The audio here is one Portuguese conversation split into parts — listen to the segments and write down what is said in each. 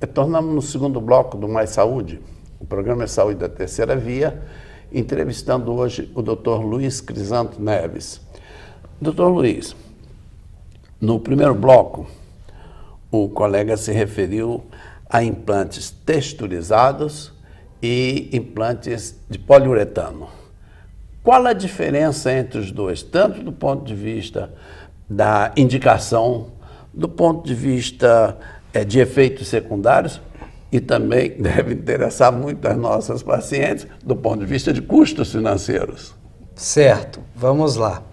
Retornamos no segundo bloco do Mais Saúde. O programa é Saúde da Terceira Via, entrevistando hoje o Dr. Luiz Crisanto Neves. Dr. Luiz, no primeiro bloco, o colega se referiu a implantes texturizados e implantes de poliuretano. Qual a diferença entre os dois, tanto do ponto de vista da indicação, do ponto de vista de efeitos secundários, e também deve interessar muito as nossas pacientes do ponto de vista de custos financeiros? Certo, vamos lá.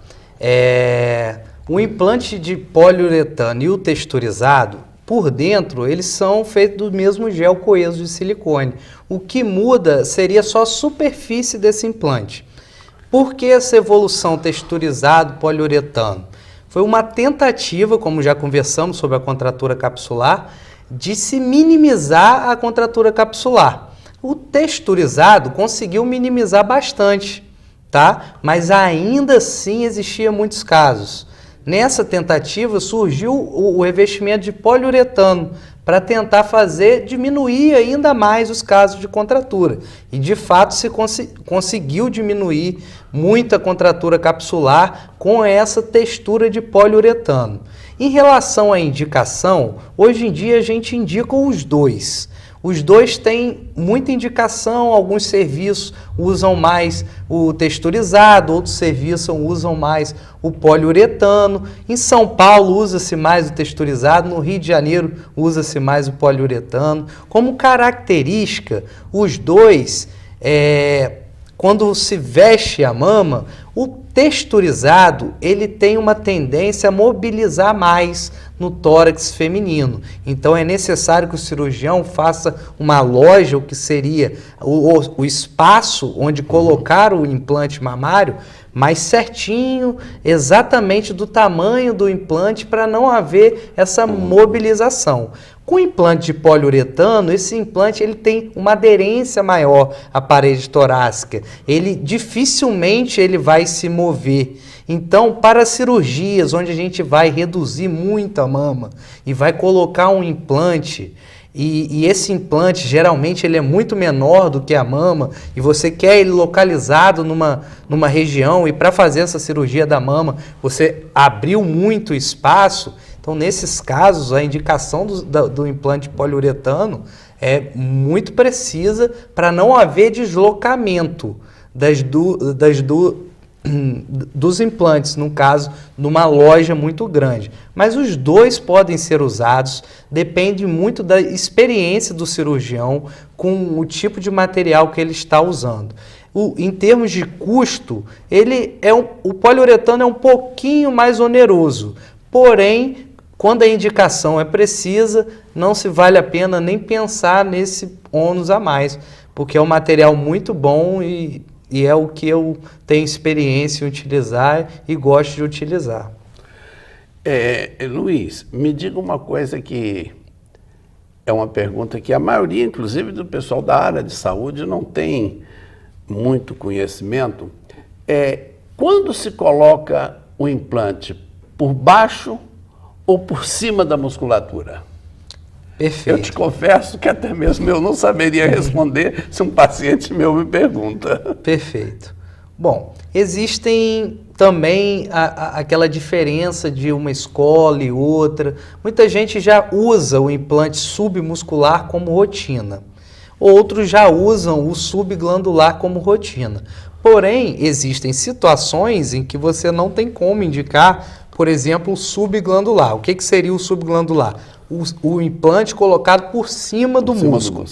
O implante de poliuretano e o texturizado, por dentro, eles são feitos do mesmo gel coeso de silicone. O que muda seria só a superfície desse implante. Por que essa evolução texturizado poliuretano? Foi uma tentativa, como já conversamos sobre a contratura capsular, de se minimizar a contratura capsular. O texturizado conseguiu minimizar bastante, tá? Mas ainda assim existiam muitos casos. Nessa tentativa surgiu o revestimento de poliuretano para tentar diminuir ainda mais os casos de contratura. E de fato se conseguiu diminuir muita contratura capsular com essa textura de poliuretano. Em relação à indicação, hoje em dia a gente indica os dois. Os dois têm muita indicação, alguns serviços usam mais o texturizado, outros serviços usam mais o poliuretano. Em São Paulo usa-se mais o texturizado, no Rio de Janeiro usa-se mais o poliuretano. Como característica, os dois, quando se veste a mama, o texturizado ele tem uma tendência a mobilizar mais no tórax feminino. Então é necessário que o cirurgião faça uma loja, o que seria o espaço onde colocar o implante mamário, mais certinho, exatamente do tamanho do implante, para não haver essa mobilização. Com o implante de poliuretano, esse implante ele tem uma aderência maior à parede torácica. Ele dificilmente ele vai se mover. Então, para cirurgias onde a gente vai reduzir muito a mama e vai colocar um implante, e esse implante geralmente ele é muito menor do que a mama, e você quer ele localizado numa região, e para fazer essa cirurgia da mama você abriu muito espaço. Então, nesses casos, a indicação do implante poliuretano é muito precisa para não haver deslocamento dos implantes, no caso, numa loja muito grande. Mas os dois podem ser usados, depende muito da experiência do cirurgião com o tipo de material que ele está usando. Em termos de custo, o poliuretano é um pouquinho mais oneroso, porém, quando a indicação é precisa, não se vale a pena nem pensar nesse ônus a mais, porque é um material muito bom e é o que eu tenho experiência em utilizar e gosto de utilizar. Luiz, me diga uma coisa que é uma pergunta que a maioria, inclusive do pessoal da área de saúde, não tem muito conhecimento. Quando se coloca o implante por baixo ou por cima da musculatura? Perfeito. Eu te confesso que até mesmo eu não saberia responder se um paciente meu me pergunta. Perfeito. Bom, existem também aquela diferença de uma escola e outra. Muita gente já usa o implante submuscular como rotina. Outros já usam o subglandular como rotina. Porém, existem situações em que você não tem como indicar, por exemplo, o subglandular. O que seria o subglandular? O implante colocado por cima do músculo.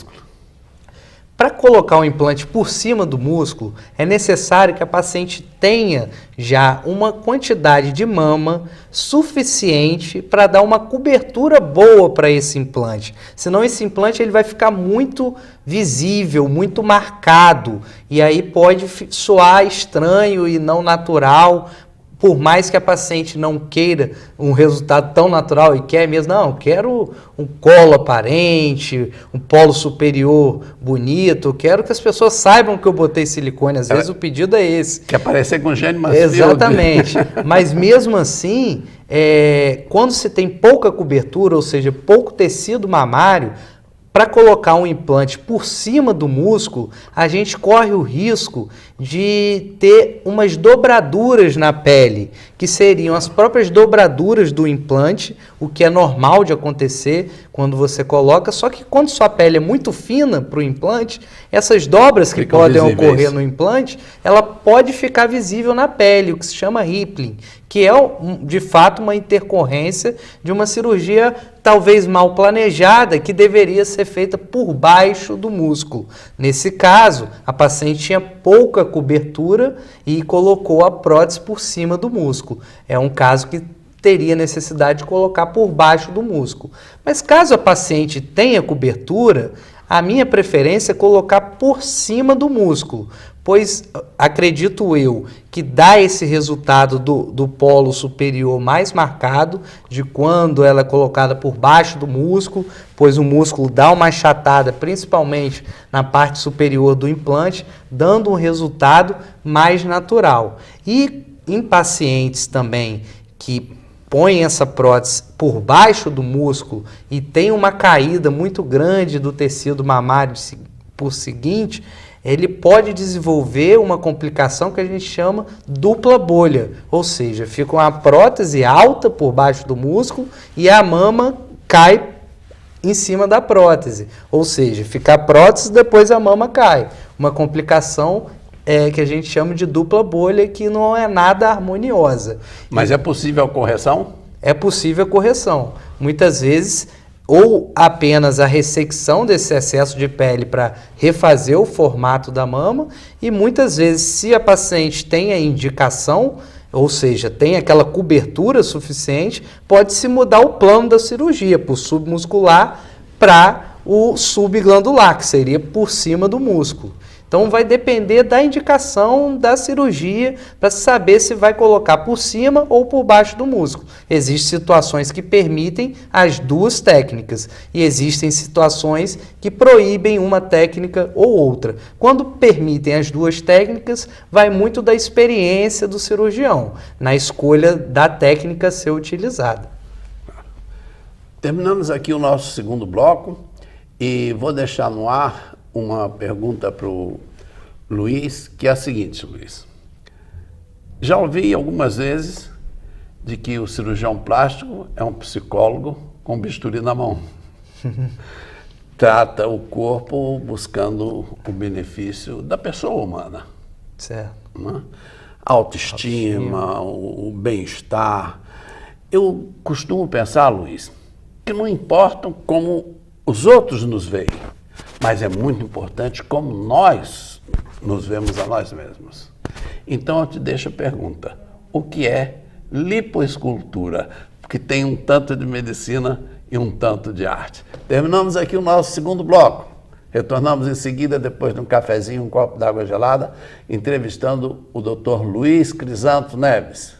Para colocar o implante por cima do músculo, é necessário que a paciente tenha já uma quantidade de mama suficiente para dar uma cobertura boa para esse implante. Senão esse implante ele vai ficar muito visível, muito marcado, e aí pode soar estranho e não natural. Por mais que a paciente não queira um resultado tão natural e quer mesmo, não, quero um colo aparente, um polo superior bonito, quero que as pessoas saibam que eu botei silicone, às vezes o pedido é esse. Quer parecer com Jane Mansfield. Exatamente, mas mesmo assim, quando se tem pouca cobertura, ou seja, pouco tecido mamário, para colocar um implante por cima do músculo, a gente corre o risco de ter umas dobraduras na pele, que seriam as próprias dobraduras do implante, o que é normal de acontecer quando você coloca, só que quando sua pele é muito fina para o implante, essas dobras que podem ocorrer no implante, ela pode ficar visível na pele, o que se chama rippling, que é de fato uma intercorrência de uma cirurgia talvez mal planejada, que deveria ser feita por baixo do músculo. Nesse caso, a paciente tinha pouca cobertura e colocou a prótese por cima do músculo. É um caso que teria necessidade de colocar por baixo do músculo. Mas caso a paciente tenha cobertura, a minha preferência é colocar por cima do músculo, pois acredito eu que dá esse resultado do polo superior mais marcado, de quando ela é colocada por baixo do músculo, pois o músculo dá uma achatada, principalmente na parte superior do implante, dando um resultado mais natural. E em pacientes também que põem essa prótese por baixo do músculo e tem uma caída muito grande do tecido mamário por seguinte, ele pode desenvolver uma complicação que a gente chama dupla bolha, ou seja, fica uma prótese alta por baixo do músculo e a mama cai em cima da prótese, ou seja, fica a prótese e depois a mama cai. Uma complicação que a gente chama de dupla bolha, que não é nada harmoniosa. Mas é possível a correção? É possível a correção. Muitas vezes, ou apenas a ressecção desse excesso de pele para refazer o formato da mama, e muitas vezes, se a paciente tem a indicação, ou seja, tem aquela cobertura suficiente, pode-se mudar o plano da cirurgia, por submuscular para o subglandular, que seria por cima do músculo. Então vai depender da indicação da cirurgia para saber se vai colocar por cima ou por baixo do músculo. Existem situações que permitem as duas técnicas e existem situações que proíbem uma técnica ou outra. Quando permitem as duas técnicas, vai muito da experiência do cirurgião na escolha da técnica a ser utilizada. Terminamos aqui o nosso segundo bloco e vou deixar no ar uma pergunta para o Luiz, que é a seguinte, Luiz. Já ouvi algumas vezes de que o cirurgião plástico é um psicólogo com bisturi na mão. Trata o corpo buscando o benefício da pessoa humana. Certo. Né? A autoestima, o bem-estar. Eu costumo pensar, Luiz, que não importa como os outros nos veem, mas é muito importante como nós nos vemos a nós mesmos. Então eu te deixo a pergunta, o que é lipoescultura? Porque tem um tanto de medicina e um tanto de arte. Terminamos aqui o nosso segundo bloco. Retornamos em seguida, depois de um cafezinho, um copo d'água gelada, entrevistando o Dr. Luiz Crisanto Neves.